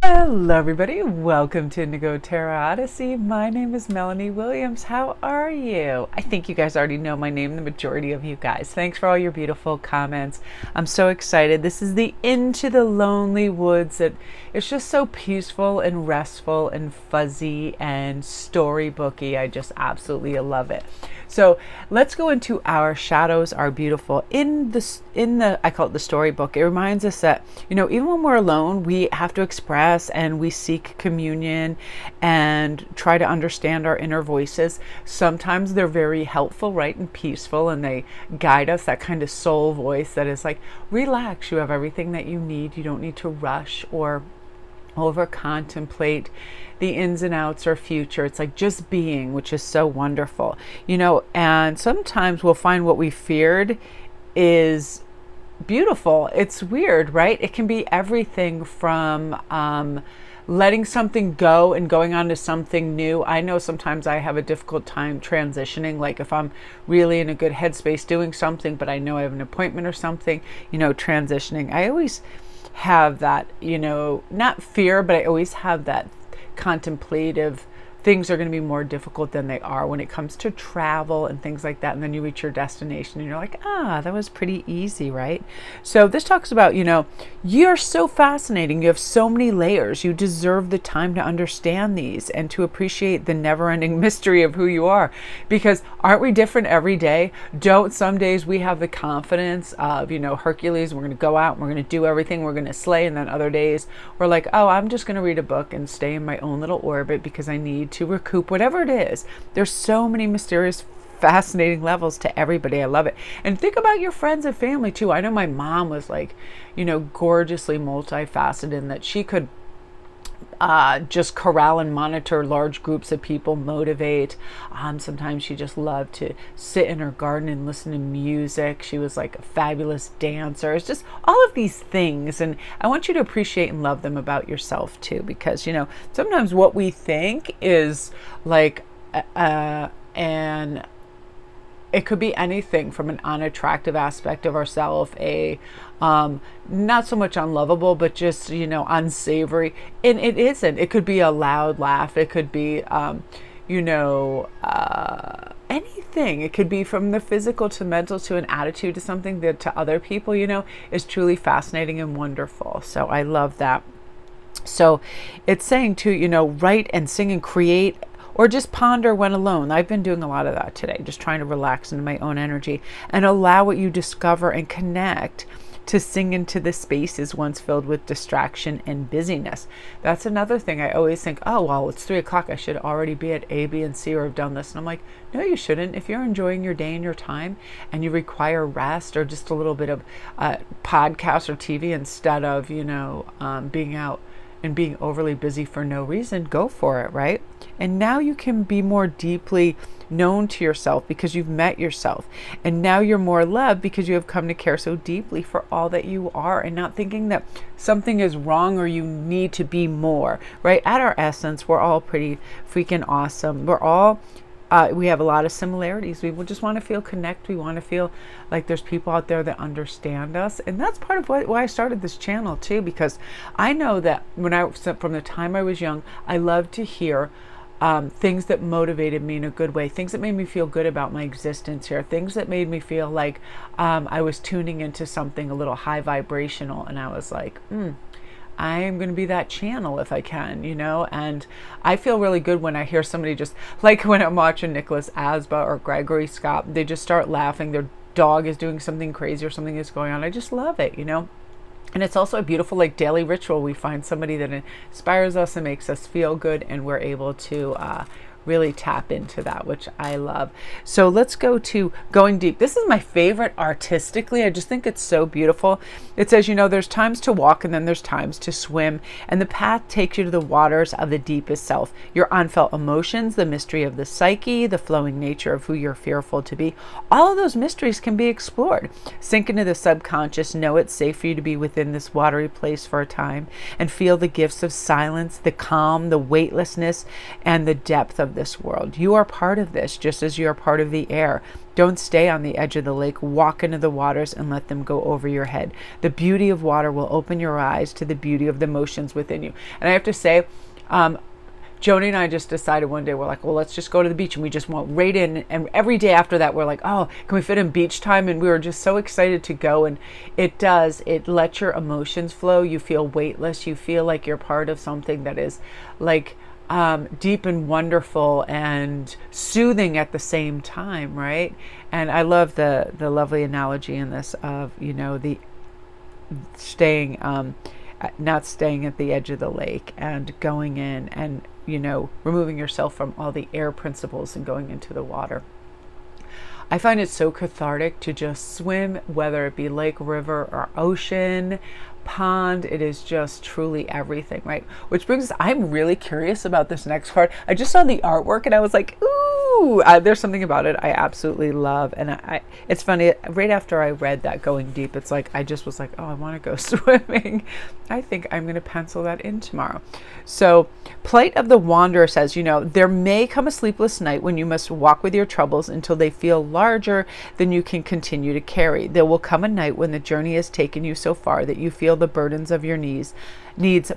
Hello everybody, welcome to Indigo Tarot Odyssey. My name is Melanie Williams. How are you? I think you guys already know my name, the majority of you guys. Thanks for all your beautiful comments. I'm so excited. This is the Into the Lonely Woods. It's just so peaceful and restful and fuzzy and storybooky. I just absolutely love it. So let's go into our shadows are beautiful. In the I call it the storybook. It reminds us that, even when we're alone, we have to express and we seek communion and try to understand our inner voices. Sometimes they're very helpful, right, and peaceful, and they guide us, that kind of soul voice that is like, relax, you have everything that you need. You don't need to rush or over contemplate the ins and outs or future. It's like just being, which is so wonderful, and sometimes we'll find what we feared is beautiful. It's weird, right? It can be everything from letting something go and going on to something new. I know sometimes I have a difficult time transitioning, like if I'm really in a good headspace doing something, but I know I have an appointment or something, transitioning. I always have that, not fear, but I always have that contemplative things are going to be more difficult than they are when it comes to travel and things like that. And then you reach your destination and you're like, that was pretty easy, right? So this talks about, you're so fascinating. You have so many layers. You deserve the time to understand these and to appreciate the never-ending mystery of who you are. Because aren't we different every day? Don't some days we have the confidence of, Hercules, we're going to go out and we're going to do everything, we're going to slay. And then other days we're like, I'm just going to read a book and stay in my own little orbit because I need to recoup, whatever it is. There's so many mysterious, fascinating levels to everybody. I love it. And think about your friends and family too. I know my mom was like, gorgeously multifaceted in that she could just corral and monitor large groups of people, motivate. Sometimes she just loved to sit in her garden and listen to music. She was like a fabulous dancer. It's just all of these things. And I want you to appreciate and love them about yourself too, because, sometimes what we think is like, and it could be anything from an unattractive aspect of ourselves, not so much unlovable, but just, unsavory. And it isn't. It could be a loud laugh. It could be, anything. It could be from the physical to mental to an attitude to something that to other people, is truly fascinating and wonderful. So I love that. So it's saying to, write and sing and create, or just ponder when alone. I've been doing a lot of that today, just trying to relax into my own energy and allow what you discover and connect to sing into the spaces once filled with distraction and busyness. That's another thing. I always think, it's 3:00. I should already be at A, B, and C, or have done this. And I'm like, no, you shouldn't. If you're enjoying your day and your time and you require rest or just a little bit of podcast or TV instead of, being out and being overly busy for no reason, go for it, right? And now you can be more deeply known to yourself because you've met yourself. And now you're more loved because you have come to care so deeply for all that you are and not thinking that something is wrong or you need to be more, right? At our essence, we're all pretty freaking awesome. We're all we have a lot of similarities. We just want to feel connect. We want to feel like there's people out there that understand us. And that's part of why I started this channel too, because I know that from the time I was young, I loved to hear things that motivated me in a good way, things that made me feel good about my existence here, things that made me feel like I was tuning into something a little high vibrational. And I was like, I am going to be that channel if I can, and I feel really good when I hear somebody just like when I'm watching Nicholas Asba or Gregory Scott, they just start laughing. Their dog is doing something crazy or something is going on. I just love it, And it's also a beautiful daily ritual. We find somebody that inspires us and makes us feel good, and we're able to really tap into that, which I love. So let's go to Going Deep. This is my favorite artistically. I just think it's so beautiful. It says, there's times to walk and then there's times to swim, and the path takes you to the waters of the deepest self. Your unfelt emotions, the mystery of the psyche, the flowing nature of who you're fearful to be. All of those mysteries can be explored. Sink into the subconscious, know it's safe for you to be within this watery place for a time, and feel the gifts of silence, the calm, the weightlessness, and the depth of this world. You are part of this, just as you are part of the air. Don't stay on the edge of the lake. Walk into the waters and let them go over your head. The beauty of water will open your eyes to the beauty of the motions within you. And I have to say, Joni and I just decided one day, we're like, well, let's just go to the beach. And we just went right in. And every day after that, we're like, oh, can we fit in beach time? And we were just so excited to go. And it lets your emotions flow. You feel weightless. You feel like you're part of something that is like deep and wonderful and soothing at the same time, right? And I love the lovely analogy in this of, the staying, not staying at the edge of the lake and going in and, removing yourself from all the air principles and going into the water. I find it so cathartic to just swim, whether it be lake, river, or ocean, pond. It is just truly everything, right? Which brings us, I'm really curious about this next part. I just saw the artwork and I was like, ooh, there's something about it I absolutely love. And it's funny, right after I read that Going Deep, it's like, I just was like, oh, I want to go swimming. I think I'm going to pencil that in tomorrow. So Plight of the Wanderer says, there may come a sleepless night when you must walk with your troubles until they feel larger than you can continue to carry. There will come a night when the journey has taken you so far that you feel the burdens of your needs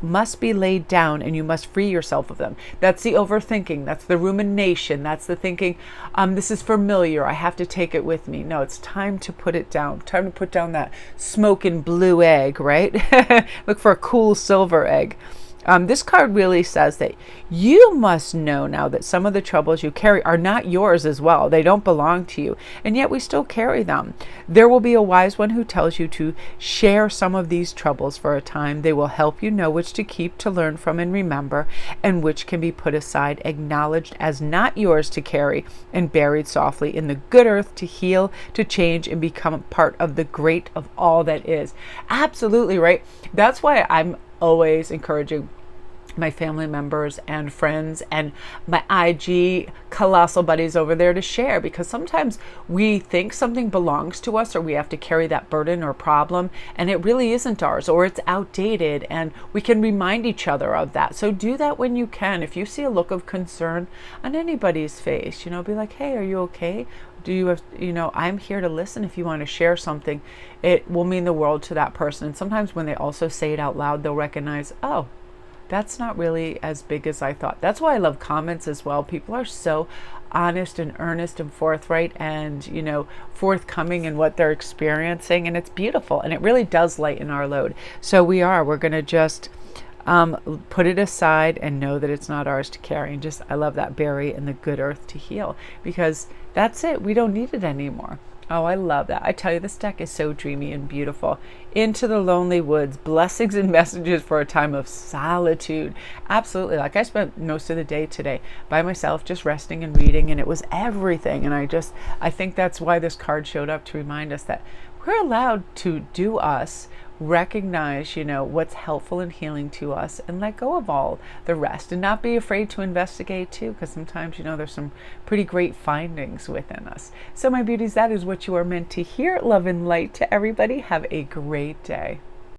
must be laid down and you must free yourself of them. That's the overthinking. That's the rumination. That's the thinking, this is familiar. I have to take it with me. No, it's time to put it down. Time to put down that smoking blue egg, right? Look for a cool silver egg. This card really says that you must know now that some of the troubles you carry are not yours as well. They don't belong to you, and yet we still carry them. There will be a wise one who tells you to share some of these troubles for a time. They will help you know which to keep, to learn from, and remember, and which can be put aside, acknowledged as not yours to carry, and buried softly in the good earth to heal, to change, and become a part of the great of all that is. Absolutely right. That's why I'm always encouraging my family members and friends and my IG colossal buddies over there to share, because sometimes we think something belongs to us or we have to carry that burden or problem and it really isn't ours, or it's outdated, and we can remind each other of that. So do that when you can. If you see a look of concern on anybody's face, be like, hey, are you okay? Do you have, I'm here to listen. If you want to share something, it will mean the world to that person. And sometimes when they also say it out loud, they'll recognize, oh, that's not really as big as I thought. That's why I love comments as well. People are so honest and earnest and forthright and, forthcoming in what they're experiencing. And it's beautiful. And it really does lighten our load. So we're going to just put it aside and know that it's not ours to carry. And I love that, bury in the good earth to heal, because that's it. We don't need it anymore. Oh, I love that. I tell you, this deck is so dreamy and beautiful. Into the Lonely Woods, blessings and messages for a time of solitude. Absolutely. Like, I spent most of the day today by myself, just resting and reading, and it was everything. And I think that's why this card showed up, to remind us that we're allowed to do us, recognize, what's helpful and healing to us, and let go of all the rest, and not be afraid to investigate too, because sometimes, there's some pretty great findings within us. So my beauties, that is what you are meant to hear. Love and light to everybody. Have a great day.